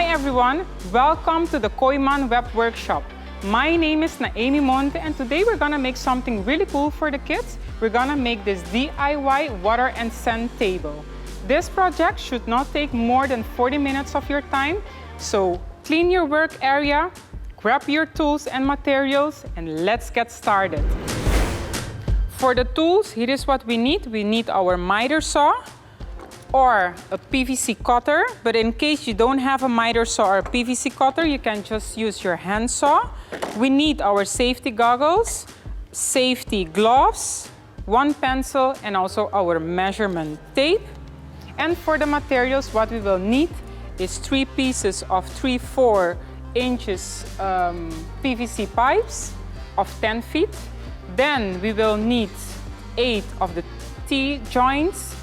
everyone, welcome to the Kooyman Web Workshop. My name is Naomi Monte and today we're gonna make something really cool for the kids. We're gonna make this DIY water and sand table. This project should not take more than 40 minutes of your time, so clean your work area, grab your tools and materials, and let's get started. For the tools, here is what we need. We need our miter saw or a PVC cutter, but in case you don't have a miter saw or a PVC cutter, you can just use your hand saw. We need our safety goggles, safety gloves, one pencil, and also our measurement tape. And for the materials, what we will need is 3 pieces of 3/4 inches PVC pipes of 10 feet. Then we will need 8 of the T-joints,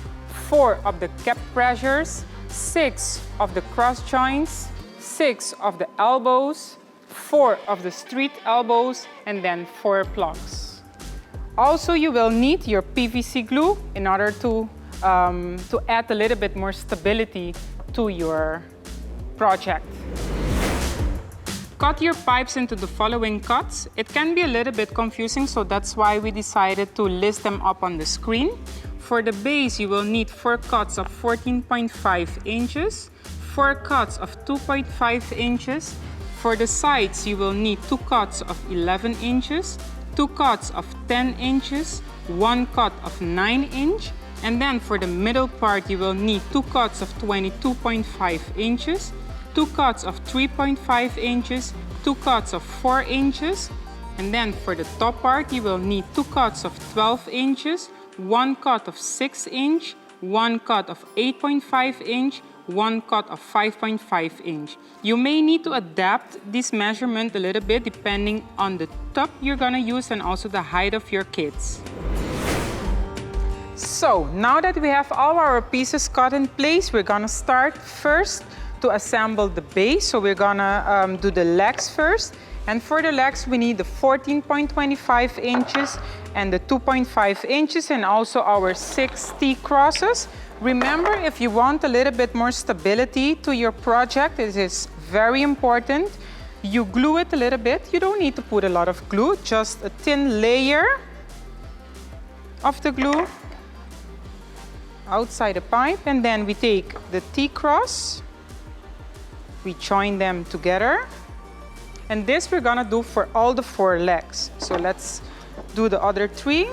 4 of the cap pressures, 6 of the cross joints, 6 of the elbows, 4 of the street elbows, and then 4 plugs. Also, you will need your PVC glue in order to add a little bit more stability to your project. Cut your pipes into the following cuts. It can be a little bit confusing, so that's why we decided to list them up on the screen. For the base, you will need 4 cuts of 14.5 inches, 4 cuts of 2.5 inches. For the sides, you will need 2 cuts of 11 inches, 2 cuts of 10 inches, 1 cut of 9 inch. And then for the middle part, you will need 2 cuts of 22.5 inches, 2 cuts of 3.5 inches, 2 cuts of 4 inches. And then for the top part, you will need 2 cuts of 12 inches, 1 cut of 6 inch, 1 cut of 8.5 inch, 1 cut of 5.5 inch. You may need to adapt this measurement a little bit depending on the tub you're gonna use and also the height of your kids. So now that we have all our pieces cut in place, we're gonna start first to assemble the base. So we're gonna do the legs first. And for the legs, we need the 14.25 inches and the 2.5 inches and also our 6 T-crosses. Remember, if you want a little bit more stability to your project, it is very important. You glue it a little bit. You don't need to put a lot of glue, just a thin layer of the glue outside the pipe. And then we take the T-cross, we join them together. And this we're gonna do for all the 4 legs. So let's do the other 3.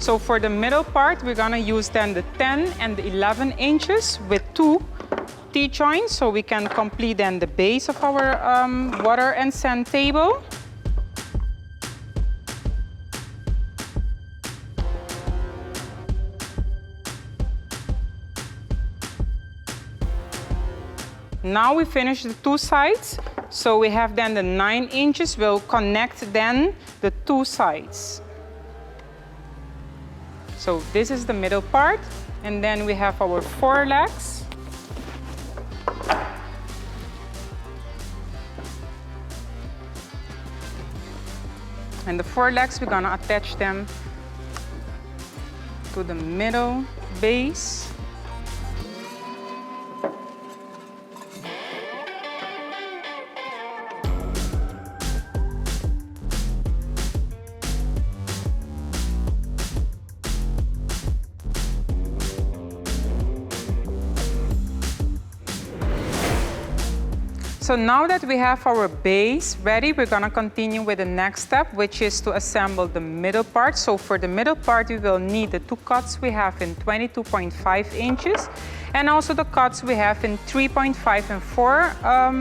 So for the middle part, we're gonna use then the 10 and the 11 inches with 2 T-joints, so we can complete then the base of our water and sand table. Now we finish the 2 sides, so we have then the 9 inches. We'll connect then the 2 sides. So this is the middle part, and then we have our 4 legs. And the 4 legs, we're gonna attach them to the middle base. So now that we have our base ready, we're gonna continue with the next step, which is to assemble the middle part. So for the middle part, we will need the 2 cuts we have in 22.5 inches and also the cuts we have in 3.5 and 4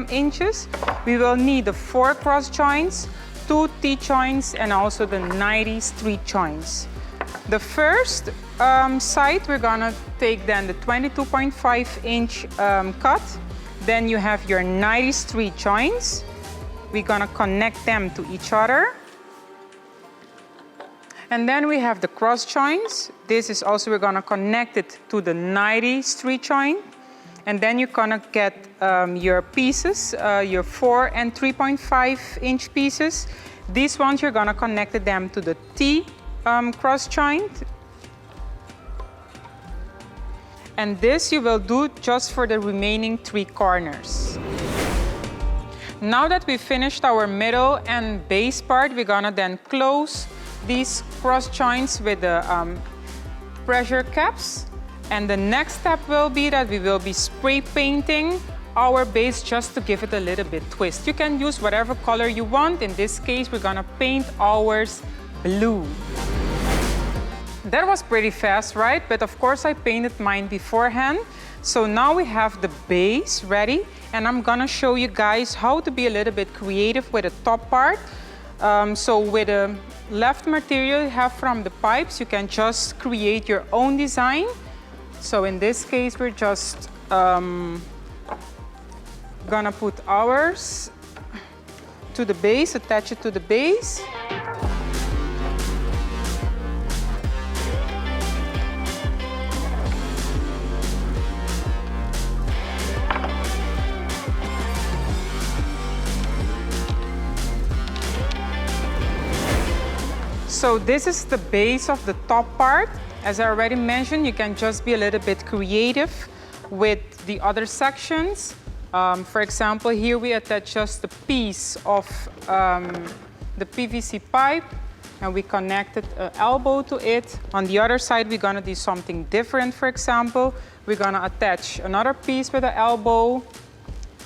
inches. We will need the 4 cross joints, 2 T-joints, and also the 90 street joints. The first side, we're gonna take then the 22.5-inch cut. Then you have your 90 street joints. We're gonna connect them to each other. And then we have the cross joints. This is also, we're gonna connect it to the 90 street joint. And then you're gonna get your pieces, your 4 and 3.5-inch pieces. These ones, you're gonna connect them to the T cross joint. And this you will do just for the remaining 3 corners. Now that we finished our middle and base part, we're gonna then close these cross joints with the pressure caps. And the next step will be that we will be spray painting our base just to give it a little bit twist. You can use whatever color you want. In this case, we're gonna paint ours blue. That was pretty fast, right? But of course, I painted mine beforehand. So now we have the base ready, and I'm gonna show you guys how to be a little bit creative with the top part. So with the left material you have from the pipes, you can just create your own design. So in this case, we're just gonna put ours to the base, attach it to the base. So this is the base of the top part. As I already mentioned, you can just be a little bit creative with the other sections. For example, here we attach just a piece of the PVC pipe, and we connected an elbow to it. On the other side, we're gonna do something different. For example, we're gonna attach another piece with an elbow,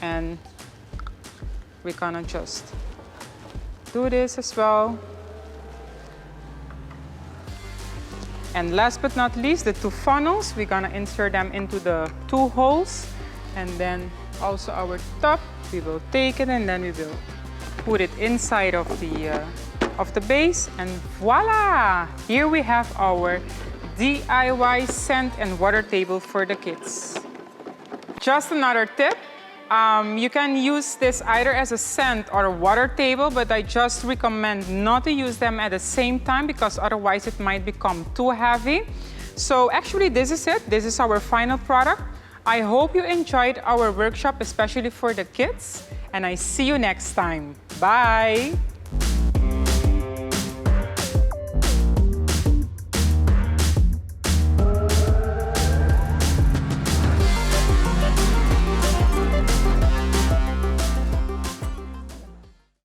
and we're gonna just do this as well. And last but not least, the 2 funnels, we're gonna insert them into the 2 holes. And then also our top, we will take it and then we will put it inside of the base. And voila! Here we have our DIY sand and water table for the kids. Just another tip. You can use this either as a sand or a water table, but I just recommend not to use them at the same time because otherwise it might become too heavy. So actually this is it. This is our final product. I hope you enjoyed our workshop, especially for the kids, and I see you next time. Bye!